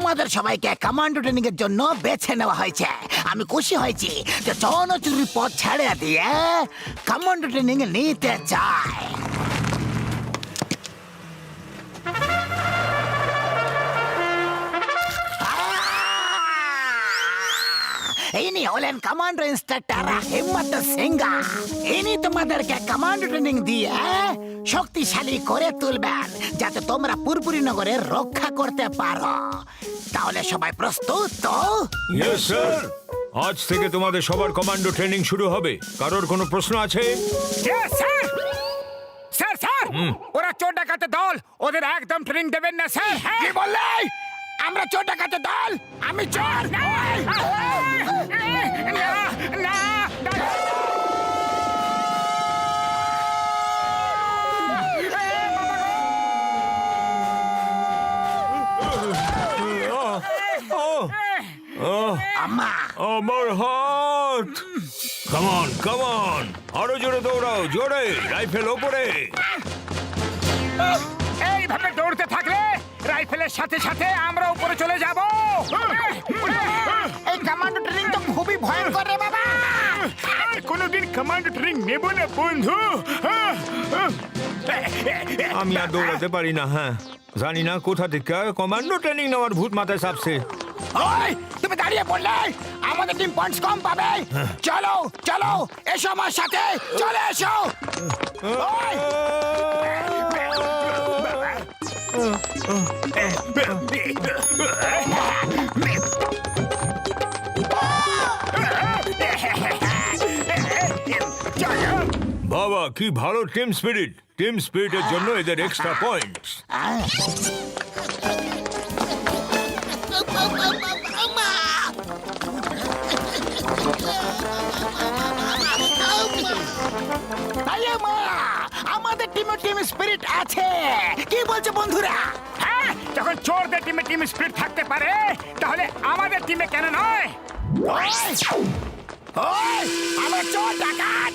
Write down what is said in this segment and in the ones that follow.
তোমাদের সবাইকে commando training এর জন্য বেছে নেওয়া হয়েছে। আমি খুশি হয়েছি যে চৌনচুরির পথ ছেড়ে দিয়ে কমান্ডো ট্রেনিং নিতে চায়। ইনি হলেন কমান্ডো ইন্সট্রাক্টর হিম্মত সিংহা। ইনি তোমাদেরকে কমান্ডো ট্রেনিং দিয়ে শক্তিশালী করে তুলবেন যাতে তোমরা পুরপুরি নগরে রক্ষা করতে পারো। তাহলে সবাই প্রস্তুত তো? Yes sir. আজ থেকে তোমাদের সবার কমান্ডো ট্রেনিং শুরু হবে। কারোর কোনো প্রশ্ন আছে? স্যার স্যার স্যার ওরা চোর ডাকাতে দল, ওদের একদম ট্রেনিং দেবেন না স্যার। কি বললে? আমরা চোর ডাকাতে দল? আমি চোর? আম্মা, আমার হাত! কামন কামন, আরো জোরে দৌড়াও, জোরে, রাইফেল ওপরে। এইভাবে দৌড়তে থাকলে রাইফেলের সাথে সাথে আমরা উপরে চলে যাব। এই কমান্ডো ট্রেনিং তো খুবই ভয়ঙ্কর রে বাবা। কোনোদিন কমান্ডো ট্রেনিং নেব না বন্ধু। আমি আর দৌড়াতে পারি না। হ্যাঁ, জানি না কোথা থেকে কমান্ডো ট্রেনিং নেওয়ার ভূত মাথায় চাপছে। ওই তুমি দাঁড়িয়ে পড়লে আমাদের টিম পয়েন্টস কম পাবে। চলো চলো, এসো আমার সাথে, চলে এসো। ওই, বাবা, কি ভালো টিম স্পিরিট! টিম স্পিরিটের জন্য এদের এক্সট্রা পয়েন্টস। আমাদের টিমে টিম স্পিরিট আছে। কি বলছো বন্ধুরা? হ্যাঁ, যখন চোরদের টিমে টিম স্পিরিট থাকতে পারে তাহলে আমাদের টিমে কেন নয়? ওই, ওই, আমরা চোর ডাকাত।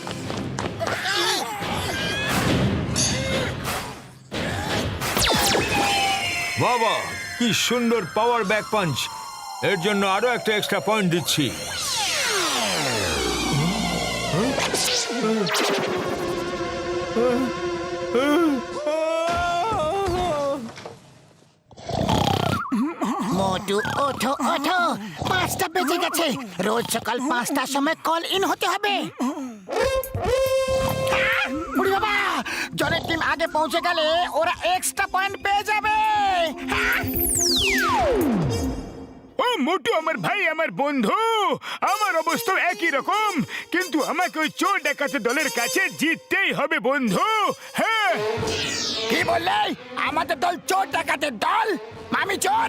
বাবা, কি সুন্দর পাওয়ার ব্যাক পাঞ্চ! এর জন্য আরো একটা এক্সট্রা পয়েন্ট দিচ্ছি। মোটু ওঠো ওঠো, 5টা বেজে গেছে। রোজ সকাল 5টার সময় কল ইন হতে হবে। বুড়ি বাবা, জনের টিম আগে পৌঁছে গেলে ওরা এক্সট্রা পয়েন্ট পেয়ে যাবে। ও মোটু আমার ভাই, আমার বন্ধু, আমার অবস্থা একই রকম, কিন্তু আমাকে ওই চোর ডাকাতে দলের কাছে জিততেই হবে বন্ধু। হ্যাঁ, কি বললে? আমাদের দল চোর ডাকাতের দল? আমি চোর?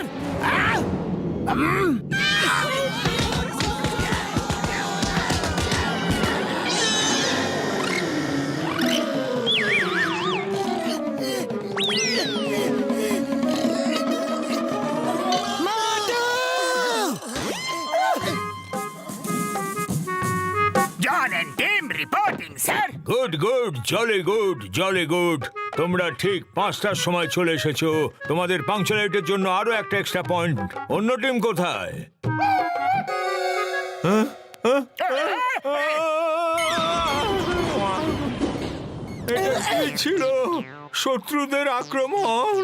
John and team reporting sir. Good good, jolly good, jolly good. তোমরা ঠিক 5টার সময় চলে এসেছো। তোমাদের পাংচুয়ালিটির জন্য আরো একটা এক্সট্রা পয়েন্ট। অন্য টিম কোথায়? এটা কি ছিল? শত্রুদের আক্রমণ!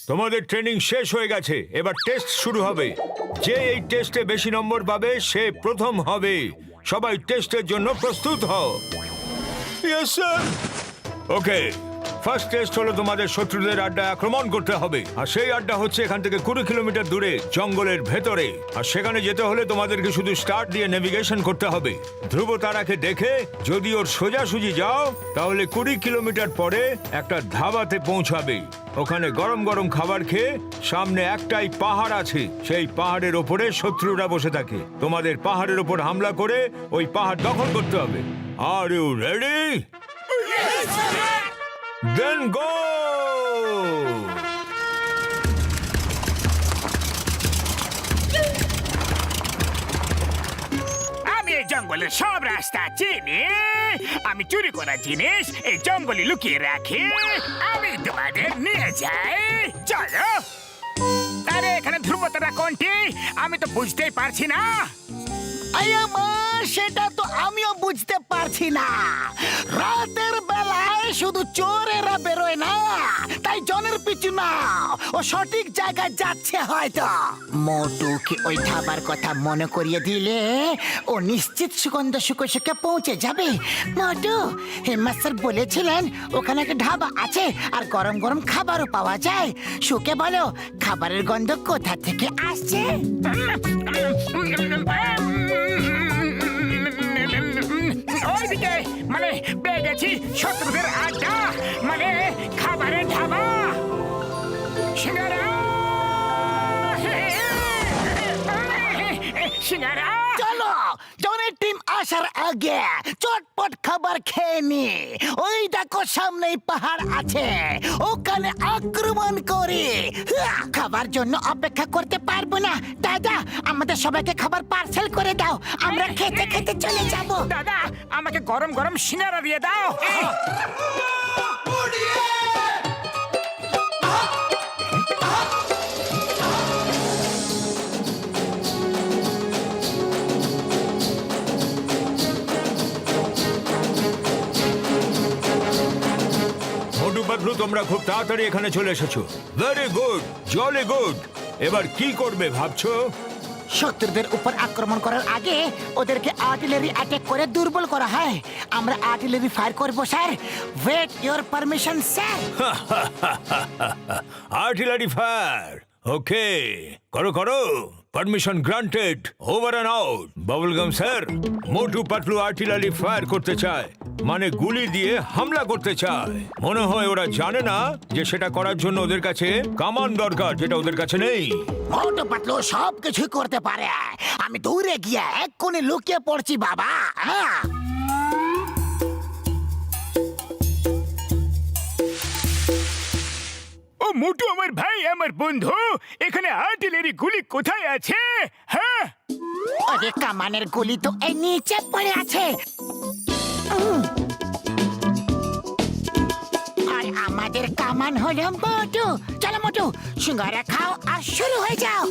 তোমাদের ট্রেনিং শেষ হয়ে গেছে। এবার টেস্ট শুরু হবে। যে এই টেস্টে বেশি নম্বর পাবে সে প্রথম হবে। সবাই টেস্টের জন্য প্রস্তুত হও। Yes sir. Okay, first test হলো তোমাদের শত্রুদের আড্ডা আক্রমণ করতে হবে, আর সেই আড্ডা হচ্ছে এখান থেকে 20 কিলোমিটার দূরে জঙ্গলের ভেতরে। আর সেখানে যেতে হলে তোমাদেরকে শুধু স্টার্ট দিয়ে নেভিগেশন করতে হবে। ধ্রুব তারাকে দেখে যদি ওর সোজাসুজি যাও তাহলে 20 কিলোমিটার পরে একটা ধাবাতে পৌঁছাবে। ওখানে গরম গরম খাবার খেয়ে সামনে একটাই পাহাড় আছে, সেই পাহাড়ের ওপরে শত্রুরা বসে থাকে। তোমাদের পাহাড়ের ওপর হামলা করে ওই পাহাড় দখল করতে হবে। Are you ready? Then go! আমি এই জঙ্গলের সব রাস্তা চিনি। আমি চুরি করা জিনিস এই জঙ্গলে লুকিয়ে রাখি। আমি তোমাদের নিয়ে যাই, চলো। আরে এখানে ধ্রুবতারা কোনটি আমি তো বুঝতেই পারছি না। আয়া মা, সেটা তো আমিও বুঝতে পারছি না। রাতের বেলায় শুধু চোরেরা বেরোয় না, তাই জনের পিছু না, ও সঠিক জায়গায় যাচ্ছে হয়তো। মোটুকে ওই ধাবার কথা মনে করিয়ে দিলে ও নিশ্চিত সুগন্ধ সুখে সুখে পৌঁছে যাবে। মোটু, হেডমাস্টার বলেছিলেন ওখানে একটা ধাবা আছে আর গরম গরম খাবারও পাওয়া যায়। সুকে বলো, খাবারের গন্ধ কোথা থেকে আসছে? ওইদিকে মানে পেয়ে গেছি শত্রুদের আড্ডা, মানে খাবারের ধাবা। সিঙ্গারা, সিঙ্গারা। চলো, জনের টিম আসার আগে চটপট খাবার খেয়ে নি। ওই দেখো সামনেই পাহাড় আছে, ওখানে আক্রমণ করে। খাবার জন্য অপেক্ষা করতে পারবো না। দাদা, আমাদের সবাইকে খাবার পার্সেল করে দাও, আমরা খেতে খেতে চলে যাব। দাদা, আমাকে গরম গরম সিঙ্গারা দিয়ে দাও। মোটু পাতলু, তোমরা খুব তাড়াতাড়ি এখানে চলে এসেছো। Very good, jolly good. এবার কি করবে ভাবছো? শত্রুদের উপর আক্রমণ করার আগে ওদেরকে আর্টিলারি অ্যাটাক করে দুর্বল করা হয়। আমরা আর্টিলারি ফায়ার করব sir. Wait your permission sir. Artillery fire, okay, করো করো। Permission granted, over and out. Bubblegum sir, Motu Patlu artillery fire করতে চায়, মানে গুলি দিয়ে হামলা করতে চায়। মনে হয় ওরা জানে না যে সেটা করার জন্য ওদের কাছে কামান দরকার, যেটা ওদের কাছে নেই। মোটু পাতলু সব কিছু করতে পারে। আমি দূরে গিয়ে এক কোণে লুকিয়ে পড়ছি বাবা। ও মোটু আমার ভাই, আমার বন্ধু, এখানে আর্টিলারি গুলি কোথায় আছে? হ্যাঁ, আরে কামানের গুলি তো এই নিচে পড়ে আছে। আর আমাদের কামান হলো মোটু। চলো মোটু, সিঙ্গারা খাও আর শুরু হয়ে যাও।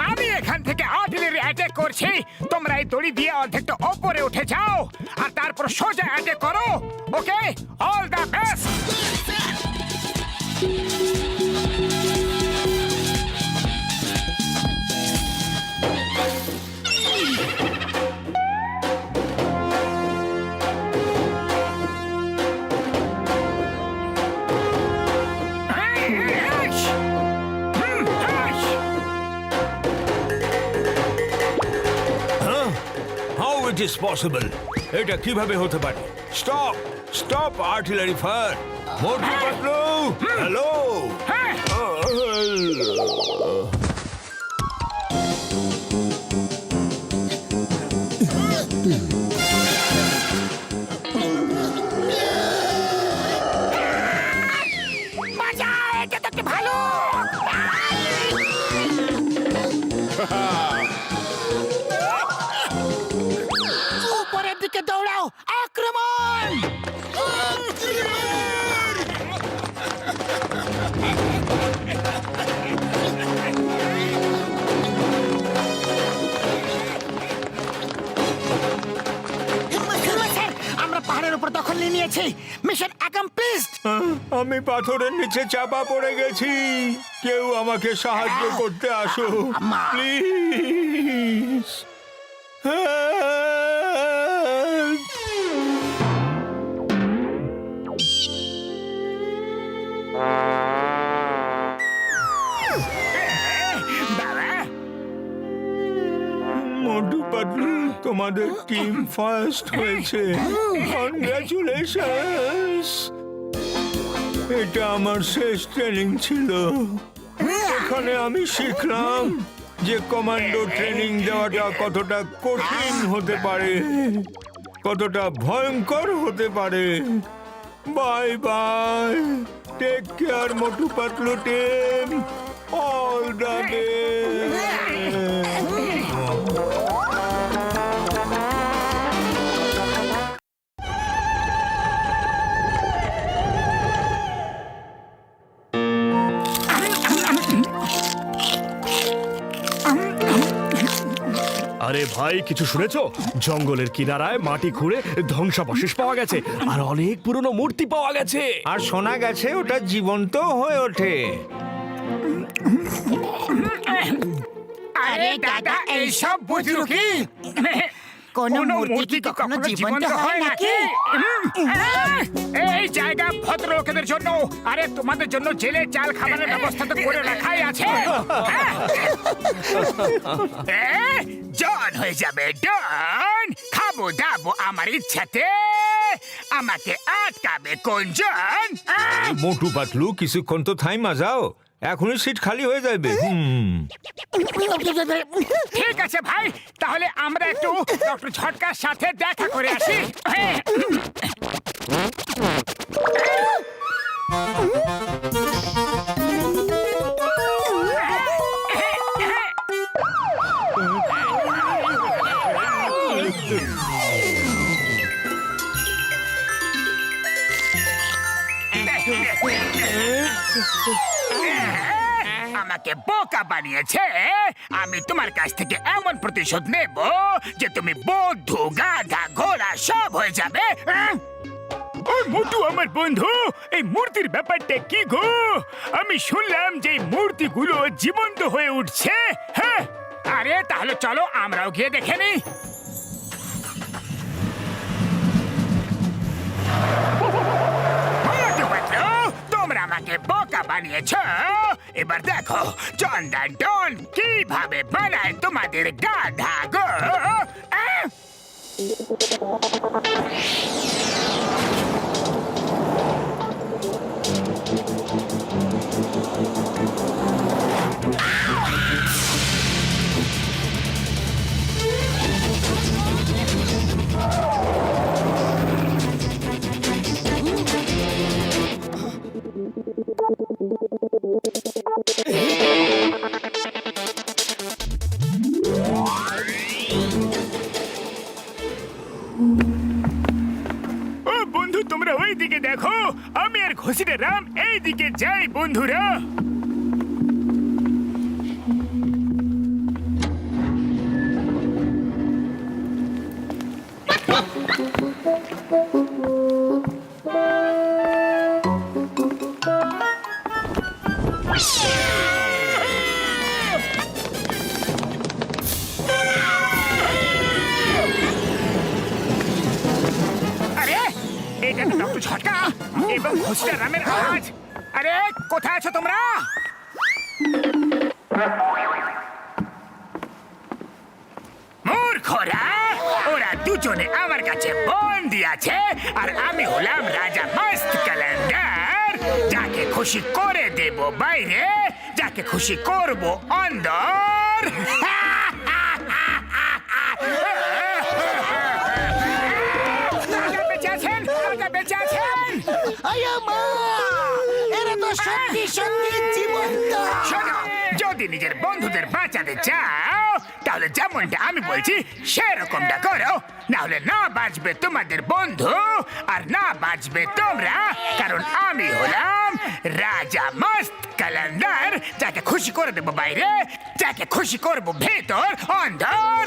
আমি এখান থেকে আর্টিলারি অ্যাটাক করছি, তোমরা এই দড়ি দিয়ে অর্ধেকটা ওপরে উঠে যাও আর তারপর সোজা অ্যাটাক করো। Okay, all the best. How it is possible? এটা কিভাবে হতে পারে? Stop, stop artillery fire. Motu Patlu, hello. বাজা, এটা তো একটা ভালো। উপরের দিকে দৌড়াও, আক্রমণ! পেরেছি, মিশন অ্যাকমপ্লিশড। আমি পাথরের নিচে চাপা পড়ে গেছি, কেউ আমাকে সাহায্য করতে আসো মা। প্লিজ। বাবা, মোটু পাতলু, তোমাদের টিম ফার্স্ট হয়েছে, কনগ্রাচুলেশনস। এটা আমার শেষ ট্রেনিং ছিল। এখানে আমি শিখলাম যে কমান্ডো ট্রেনিং দেওয়াটা কতটা কঠিন হতে পারে, কতটা ভয়ঙ্কর হতে পারে। Bye bye, take care Motu Patlu team, all the আরে ভাই, কিছু শুনেছো? জঙ্গলের কিনারায় মাটি খুঁড়ে ধ্বংসাবশেষ পাওয়া গেছে, আর অনেক পুরনো মূর্তি পাওয়া গেছে। আর শোনা গেছে ওটা জীবন্ত হয়ে ওঠে। আরে দাদা, এইসব বুঝলো কি? কোনো কোনো মূর্তি কি কখনো জীবন্ত হয় নাকি? এই জায়গা ভদ্রলোকেদের জন্য, আরে তোমাদের জন্য জেলে চাল খাবারের ব্যবস্থা তো করে রাখাই আছে। জন হয়ে যাবে ডন, খাবো দাবো আমার ইচ্ছাতে, আমাকে আটকাবে কোন জন? মোটু পাতলু, কিছুক্ষণ তো থাইমা যাও, এখনই সিট খালি হয়ে যাবে। ঠিক আছে ভাই, তাহলে আমরা একটু ডক্টর ঝটকার সাথে দেখা করে আসি। আমাকে বোকা বানিয়েছে। আমি তোমার কাছ থেকে এমন প্রতিশোধ নেব যে তুমি বৌদ্ধ, গাধা, ঘোড়া সব হয়ে যাবে। ওই মোটু আমার বন্ধু, এই মূর্তির ব্যাপারটা কি গো? আমি শুনলাম যে এই মূর্তিগুলো জীবন্ত হয়ে উঠছে। হ্যাঁ, আরে তাহলে চলো আমরাও গিয়ে দেখে নিই। তোমরা আমাকে বোকা বানিয়েছ, এবার দেখো চন্দন ডন কিভাবে বানায় তোমাদের গাধা গো। ও বন্ধু, তোমরা ওই দিকে দেখো, আমি আর ঘষিটা রাম এই দিকে যাই বন্ধুরা। আরে এটা তো ডক্টর ঝটকা এবং ঘষিটা রামের আওয়াজ। আরে কোথায় আছো তোমরা? মূর্খরা, ওরা দুজনে আমার কাছে বন্দি আছে, আর আমি হলাম রাজা মস্ত ক্যালেন্ডার। যাকে খুশি করে দেব বাইরে, যাকে খুশি করব অন্দর। রাজা বেঁচে আছেন, রাজা বেঁচে আছেন। আয়া মা, এরা তো সত্যি সত্যি জীবন্ত। শোনো, যদি নিজের বন্ধুদের বাঁচাতে চাও তাহলে যেমনটা আমি বলছি সেরকমটা করো, না হলে না বাঁচবে তোমাদের বন্ধু আর না বাঁচবে তোমরা, কারণ আমি হলাম রাজা মস্ত কালান্দার, যাকে খুশি করে দেবো বাইরে, যাকে খুশি করবো ভেতর অন্দর।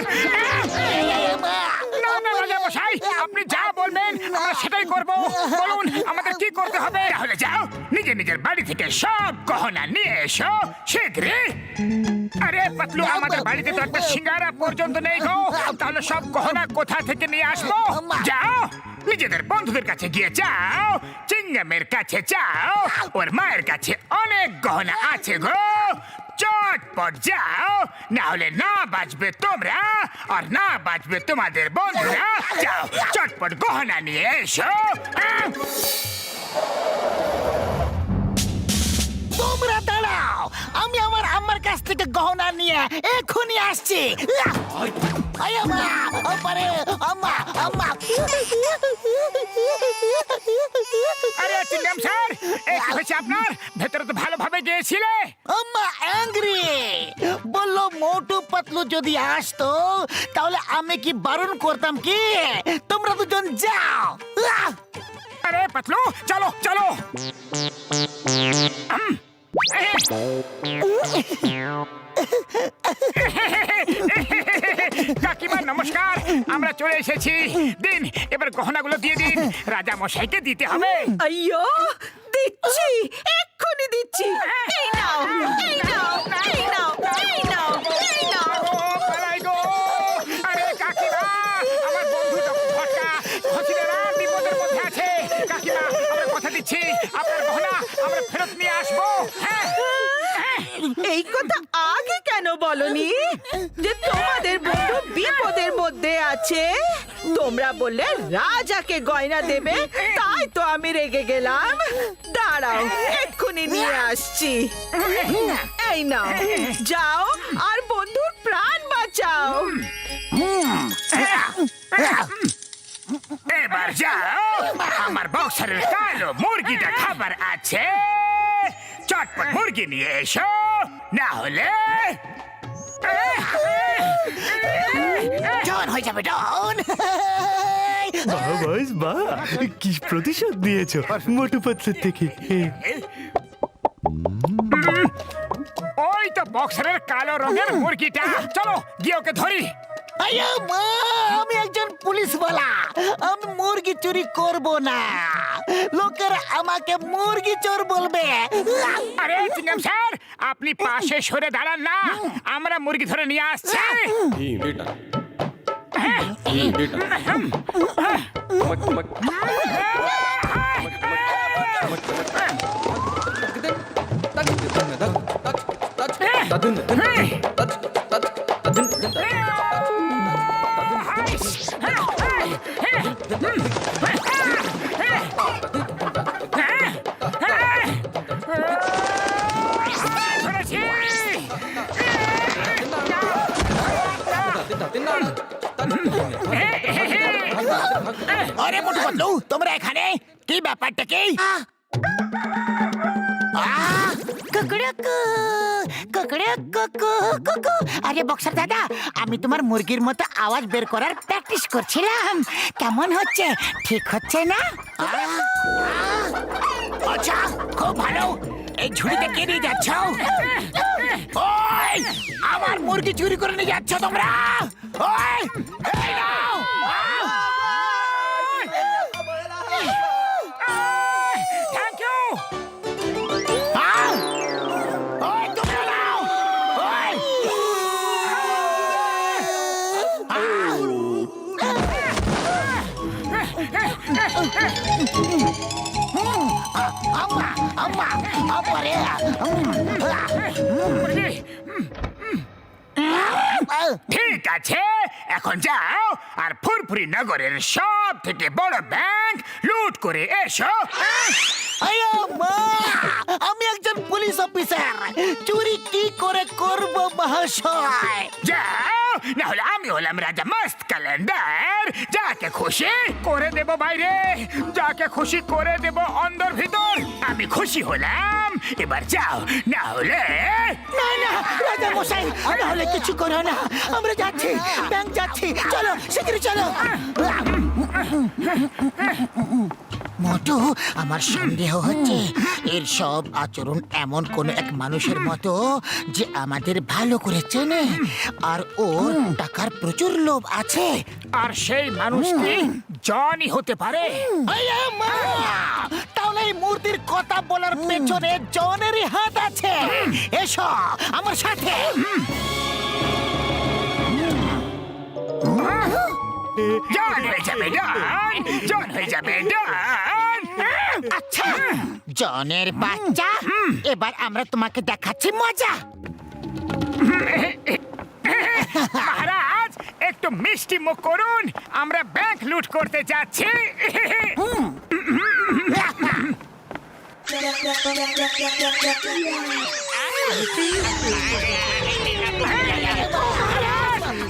না না রাজা মশাই, আপনি যা বলবেন আমরা সেটাই করবো। বলুন আমাদের কি করতে হবে? তাহলে যাও নিজের নিজের বাড়ি থেকে সব গহনা নিয়ে এসো শীঘ্রই। আরে পাতলু, আমাদের বাড়িতে তো একটা সিঙ্গারা পর্যন্ত নেই গো, তাহলে সব গহনা কোথা থেকে নিয়ে আসবো? যাও নিজেদের বন্ধুদের কাছে গিয়ে চাও, চিংগামের কাছে চাও, ওর মায়ের কাছে অনেক গহনা আছে গো। চটপট যাও, না হলে না বাঁচবে তোমরা আর না বাঁচবে তোমাদের বন্ধুরা। যাও চটপট গহনা নিয়ে এসো। তোমরা দাঁড়াও, আমি আমার আম্মার কাছ থেকে গহনা নিয়ে এখনই আসছি। আয় আম্মা, আরে আম্মা আম্মা। আরে চিংগাম স্যার, এই কি হয়েছে আপনার? ভেতরে তো ভালোভাবে গিয়েছিলে। আম্মা অ্যাংরি, বললো মোটু পাতলু যদি আসতো তাহলে আমি কি বারণ করতাম কি? তোমরা দুজন যাও। আরে পাতলু চলো চলো। কাকিমা নমস্কার, আমরা চলে এসেছি। দিন এবার গহনাগুলো দিয়ে দিন, রাজা মশাইকে দিতে হবে। আইয়ো, দিচ্ছি, এক্ষুনি দিচ্ছি। এই নাও, এই নাও, এই নাও, এই নাও, এই নাও। ও, পালাই গো। আরে কাকিমা, আমার বন্ধু ফটকা খসিদারা বিপদের মধ্যে আছে। কাকিমা আমরা কথা দিচ্ছি, আপনার গহনা আমরা ফেরত নিয়ে আসবো। হ্যাঁ এই কথা আগে কেন বলনি যে তোমাদের বন্ধু বিপদের মধ্যে আছে? তোমরা বললে রাজাকে গয়না দেবে, তাই তো আমি রেগে গেলাম। দাঁড়াও, এক্ষুনি নিয়ে আসছি। এই নাও, যাও আর বন্ধুর প্রাণ বাঁচাও। এবার যাও, আমার বক্সারের কালো মুরগিটা খাবার আছে। চটপট মুরগি নিয়ে এসো, না হলে ডন হয়ে যাবে ডন। কি প্রতিশোধ নিয়েছো মোটু পাতলুর থেকে? ওই তো বক্সারের কালো রঙের মুরগিটা। চলো গিয়ে ওকে ধরি। আয়া মা, আমি একজন পুলিশ বলা, আমি মুরগি চুরি করব না। লোকেরা আমাকে মুরগি চোর বলবে। আরে চিংগাম স্যার, আপনি পাশে সরে দাঁড়ান না, আমরা মুরগি ধরে নিয়ে আসছি। ধরেছি। আরে মোটু পাতলু, তোমরা এখানে? কি ব্যাপারটা কি? আরে বক্সার দাদা, আমি তোমার মুরগির মতো আওয়াজ বের করার প্র্যাকটিস করছিলাম। কেমন হচ্ছে? ঠিক হচ্ছে না? আচ্ছা, খুব ভালো। এই ঝুড়িতে কে নিয়ে যাচ্ছ? ওই, আমার মুরগি চুরি করে নিয়ে যাচ্ছ তোমরা? ওই, এই নাও। Thank you. ওই, তোমরা নাও। ওই। আম্মা, আম্মা, আপারে। ঠিক আছে, এখন যাও আর ফুরফুরি নগরের সব থেকে বড় ব্যাংক লুট করে এসো। আয়া মা, আমি একজন পুলিশ অফিসার, চুরি কি করে করব মহাশয়? যাও না হলে আমি হলাম রাজা মস্ত ক্যালেন্ডার, যাকে খুশি করে দেব বাইরে, যাকে খুশি করে দেব অন্দর ভিতর। আমি খুশি হলাম, এবার যাও, না হলে না না রাজা মশাই, না হলে কিছু করো না, আমরা যাচ্ছি, ব্যাংক যাচ্ছি, চলো শিগগিরই চলো। মোটু, আমার সন্দেহ হচ্ছে এর সব আচরণ এমন কোন এক মানুষের মতো যে আমাদের ভালো করে চেনে, আর ওর টাকার প্রচুর লোভ আছে। আর সেই মানুষটি জনই হতে পারে। তাহলে এই মূর্তির কথা বলার পেছনে জনেরই হাত আছে। এসো আমার সাথে। জন হয়ে যাবে ডন, জন হয়ে যাবে ডন। আচ্ছা জনের বাচ্চা, এবার আমরা তোমাকে দেখাচ্ছি মজা। মহারাজ, একটু মিষ্টি মুখ করুন, আমরা ব্যাংক লুট করতে যাচ্ছি।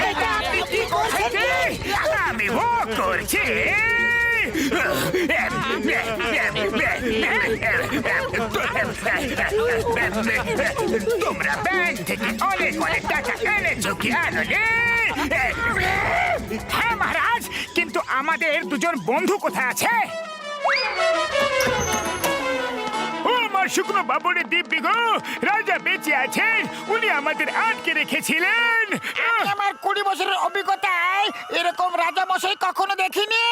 এটা আপনি কি করছেন? আমি ভোগ করছি। তোমরা ব্যাংক থেকে অনেক অনেক টাকা এনেছো কি আনোনি? হ্যাঁ মহারাজ, কিন্তু আমাদের দুজন বন্ধু কোথায় আছে? ও আমার শুকনো বাবুরে দিব্যি গো, রাজা বেঁচে আছেন, উনি আমাদের আটকে রেখেছিলেন। আমার 20 বছরের অভিজ্ঞতায় এরকম রাজা মশাই কখনো দেখিনি।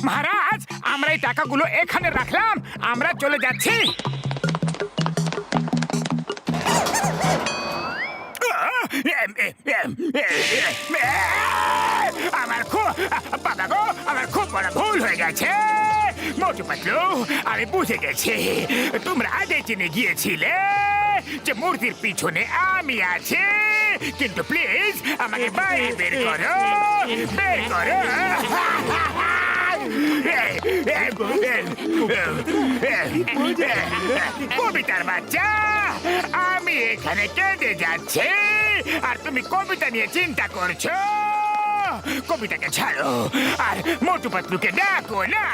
মহারাজ, আমরা এই টাকাগুলো এখানে রাখলাম, আমরা চলে যাচ্ছি। আমার খুব বাবা গো, আমার খুব বড় ভুল হয়ে গেছে। মোটু পাতলু, আমি বুঝে গেছি, তোমরা আগে জেনে গিয়েছিলে যে মূর্তির পিছনে আমি আছি, কিন্তু প্লিজ আমাকে বাইরে বের করো, বের করো। কবিতার বাচ্চা, আমি এখানে কেঁদে যাচ্ছি আর তুমি কবিতা নিয়ে চিন্তা করছো। কবিতাকে ছাড়ো আর মোটু পাতলুকে ডাকো না।